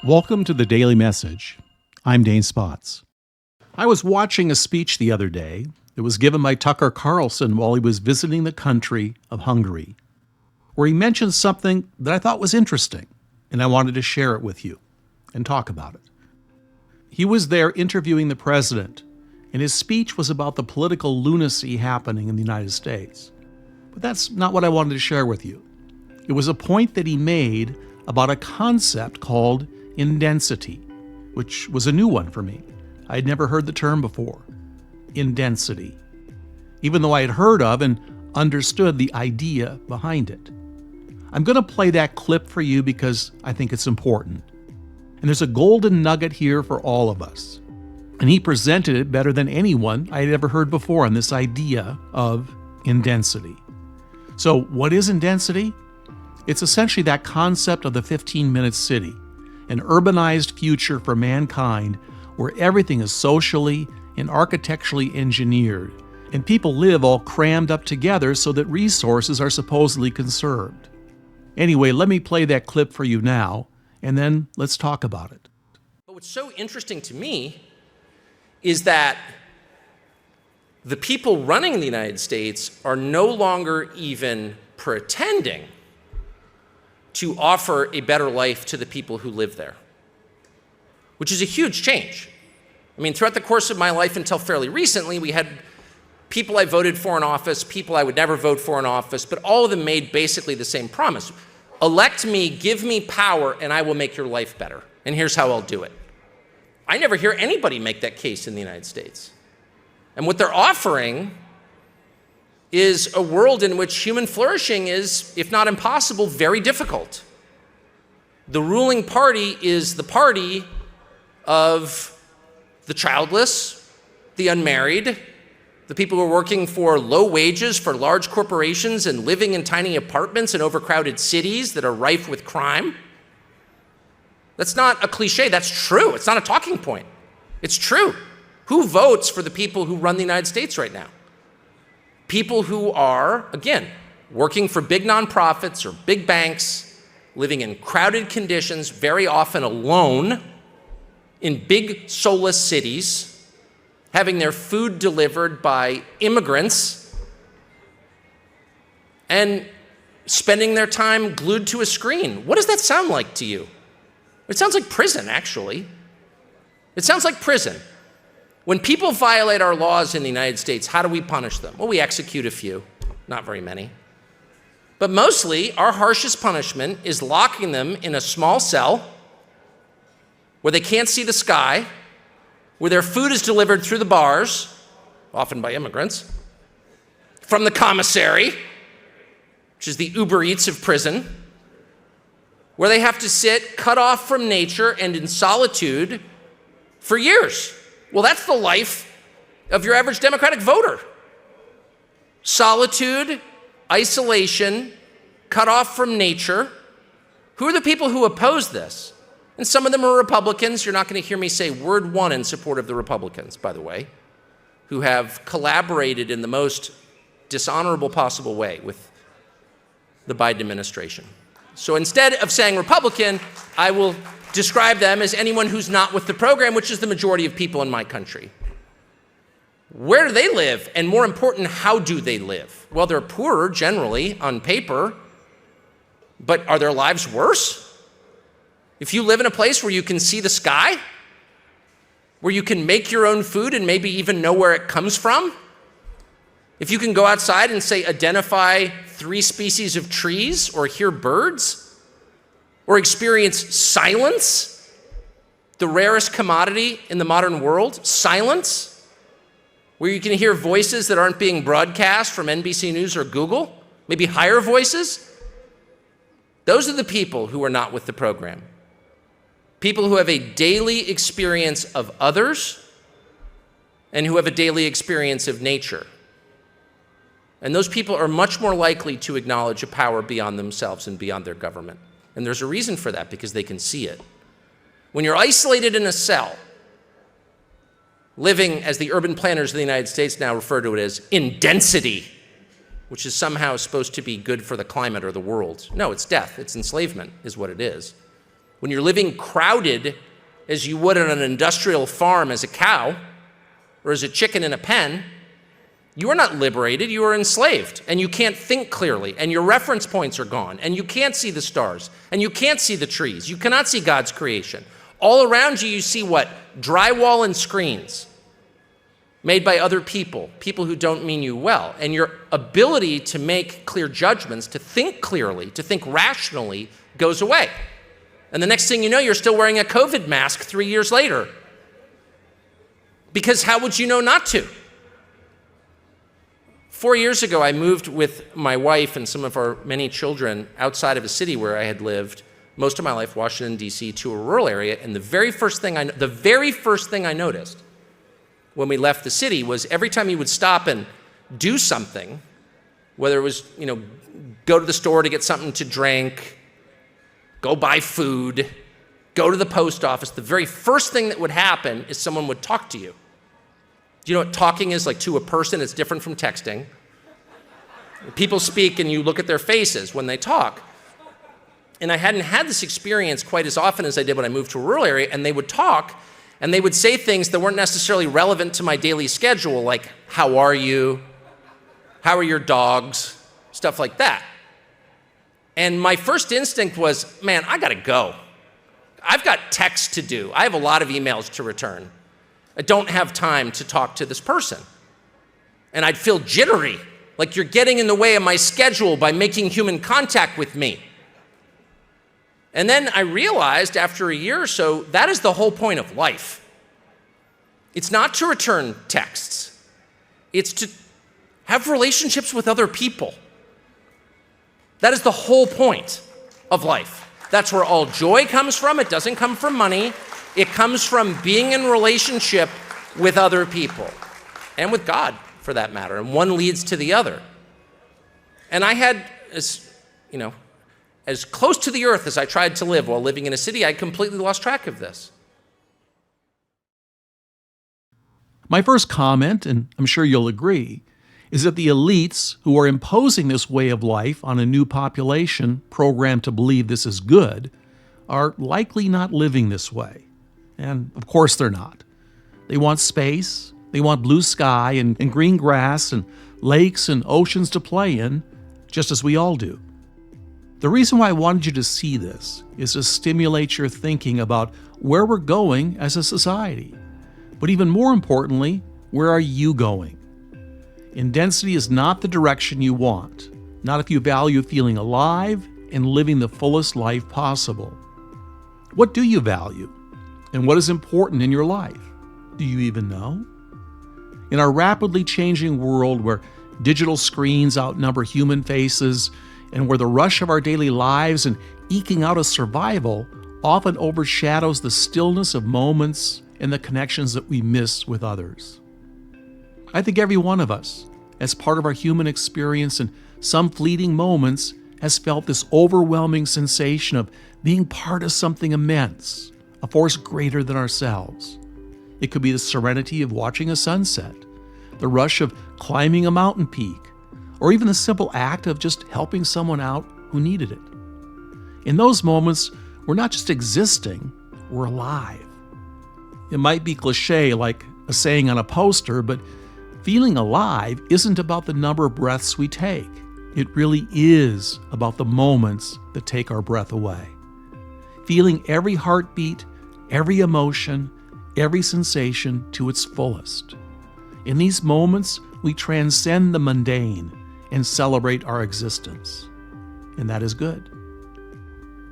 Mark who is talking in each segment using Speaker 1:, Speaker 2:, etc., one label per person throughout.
Speaker 1: Welcome to the Daily Message. I'm Dane Spotts. I was watching a speech the other day that was given by Tucker Carlson while he was visiting the country of Hungary, where he mentioned something that I thought was interesting, and I wanted to share it with you and talk about it. He was there interviewing the president, and his speech was about the political lunacy happening in the United States. But that's not what I wanted to share with you. It was a point that he made about a concept called indensity, which was a new one for me. I had never heard the term before. Indensity. Even though I had heard of and understood the idea behind it. I'm going to play that clip for you because I think it's important. And there's a golden nugget here for all of us. And he presented it better than anyone I had ever heard before on this idea of indensity. So what is indensity? It's essentially that concept of the 15-minute city, an urbanized future for mankind where everything is socially and architecturally engineered, and people live all crammed up together so that resources are supposedly conserved. Anyway, let me play that clip for you now, and then let's talk about it.
Speaker 2: But what's so interesting to me is that the people running the United States are no longer even pretending to offer a better life to the people who live there, which is a huge change. I mean, throughout the course of my life until fairly recently, we had people I voted for in office, people I would never vote for in office, but all of them made basically the same promise. Elect me, give me power, and I will make your life better. And here's how I'll do it. I never hear anybody make that case in the United States. And what they're offering is a world in which human flourishing is, if not impossible, very difficult. The ruling party is the party of the childless, the unmarried, the people who are working for low wages for large corporations and living in tiny apartments in overcrowded cities that are rife with crime. That's not a cliche, that's true. It's not a talking point. It's true. Who votes for the people who run the United States right now? People who are, again, working for big nonprofits or big banks, living in crowded conditions, very often alone, in big soulless cities, having their food delivered by immigrants, and spending their time glued to a screen. What does that sound like to you? It sounds like prison, actually. It sounds like prison. When people violate our laws in the United States, how do we punish them? Well, we execute a few, not very many. But mostly, our harshest punishment is locking them in a small cell where they can't see the sky, where their food is delivered through the bars, often by immigrants, from the commissary, which is the Uber Eats of prison, where they have to sit cut off from nature and in solitude for years. Well, that's the life of your average Democratic voter. Solitude, isolation, cut off from nature. Who are the people who oppose this? And some of them are Republicans. You're not going to hear me say word one in support of the Republicans, by the way, who have collaborated in the most dishonorable possible way with the Biden administration. So instead of saying Republican, I will describe them as anyone who's not with the program, which is the majority of people in my country. Where do they live? And more important, how do they live? Well, they're poorer generally on paper, but are their lives worse? If you live in a place where you can see the sky, where you can make your own food and maybe even know where it comes from, if you can go outside and say identify 3 species of trees or hear birds, or experience silence, the rarest commodity in the modern world, silence, where you can hear voices that aren't being broadcast from NBC News or Google, maybe higher voices. Those are the people who are not with the program. People who have a daily experience of others and who have a daily experience of nature. And those people are much more likely to acknowledge a power beyond themselves and beyond their government. And there's a reason for that, because they can see it. When you're isolated in a cell, living, as the urban planners of the United States now refer to it as, in density, which is somehow supposed to be good for the climate or the world. No, it's death. It's enslavement is what it is. When you're living crowded as you would on an industrial farm as a cow or as a chicken in a pen, you are not liberated, you are enslaved, and you can't think clearly, and your reference points are gone, and you can't see the stars, and you can't see the trees. You cannot see God's creation. All around you, you see what? Drywall and screens made by other people, people who don't mean you well. And your ability to make clear judgments, to think clearly, to think rationally, goes away. And the next thing you know, you're still wearing a COVID mask 3 years later. Because how would you know not to? 4 years ago, I moved with my wife and some of our many children outside of a city where I had lived most of my life, Washington, D.C., to a rural area. And the very first thing I noticed when we left the city was every time you would stop and do something, whether it was, go to the store to get something to drink, go buy food, go to the post office, the very first thing that would happen is someone would talk to you. Do you know what talking is like to a person? It's different from texting. People speak and you look at their faces when they talk. And I hadn't had this experience quite as often as I did when I moved to a rural area, and they would talk and they would say things that weren't necessarily relevant to my daily schedule, like, how are you? How are your dogs? Stuff like that. And my first instinct was, man, I gotta go. I've got texts to do. I have a lot of emails to return. I don't have time to talk to this person. And I'd feel jittery, like you're getting in the way of my schedule by making human contact with me. And then I realized after a year or so, that is the whole point of life. It's not to return texts. It's to have relationships with other people. That is the whole point of life. That's where all joy comes from. It doesn't come from money. It comes from being in relationship with other people and with God, for that matter. And one leads to the other. And I had, as close to the earth as I tried to live while living in a city, I completely lost track of this.
Speaker 1: My first comment, and I'm sure you'll agree, is that the elites who are imposing this way of life on a new population programmed to believe this is good are likely not living this way. And of course they're not. They want space, they want blue sky and green grass and lakes and oceans to play in, just as we all do. The reason why I wanted you to see this is to stimulate your thinking about where we're going as a society. But even more importantly, where are you going? Indensity is not the direction you want, not if you value feeling alive and living the fullest life possible. What do you value? And what is important in your life? Do you even know? In our rapidly changing world where digital screens outnumber human faces and where the rush of our daily lives and eking out a survival often overshadows the stillness of moments and the connections that we miss with others. I think every one of us, as part of our human experience in some fleeting moments, has felt this overwhelming sensation of being part of something immense, a force greater than ourselves. It could be the serenity of watching a sunset, the rush of climbing a mountain peak, or even the simple act of just helping someone out who needed it. In those moments, we're not just existing, we're alive. It might be cliche like a saying on a poster, but feeling alive isn't about the number of breaths we take. It really is about the moments that take our breath away. Feeling every heartbeat, every emotion, every sensation to its fullest. In these moments, we transcend the mundane and celebrate our existence. And that is good.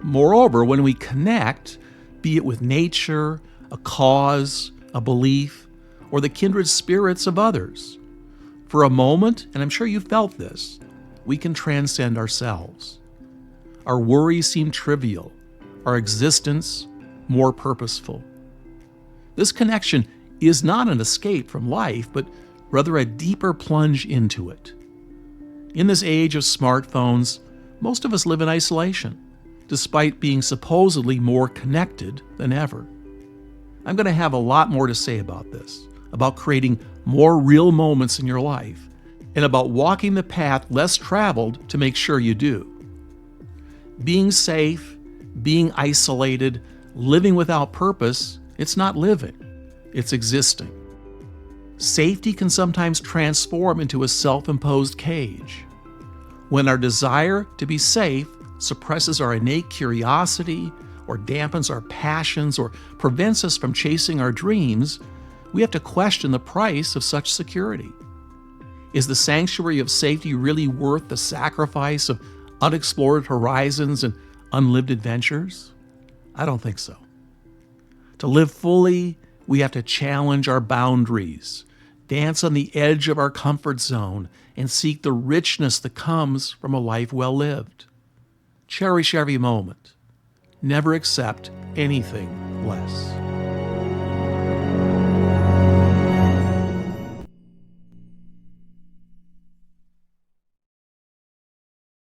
Speaker 1: Moreover, when we connect, be it with nature, a cause, a belief, or the kindred spirits of others, for a moment, and I'm sure you've felt this, we can transcend ourselves. Our worries seem trivial, our existence more purposeful. This connection is not an escape from life, but rather a deeper plunge into it. In this age of smartphones, most of us live in isolation, despite being supposedly more connected than ever. I'm going to have a lot more to say about this, about creating more real moments in your life. and about walking the path less traveled to make sure you do. Being safe, being isolated, living without purpose, it's not living, it's existing. Safety can sometimes transform into a self-imposed cage. When our desire to be safe suppresses our innate curiosity, or dampens our passions, or prevents us from chasing our dreams, we have to question the price of such security. Is the sanctuary of safety really worth the sacrifice of unexplored horizons and unlived adventures? I don't think so. To live fully, we have to challenge our boundaries, dance on the edge of our comfort zone, and seek the richness that comes from a life well lived. Cherish every moment. Never accept anything less.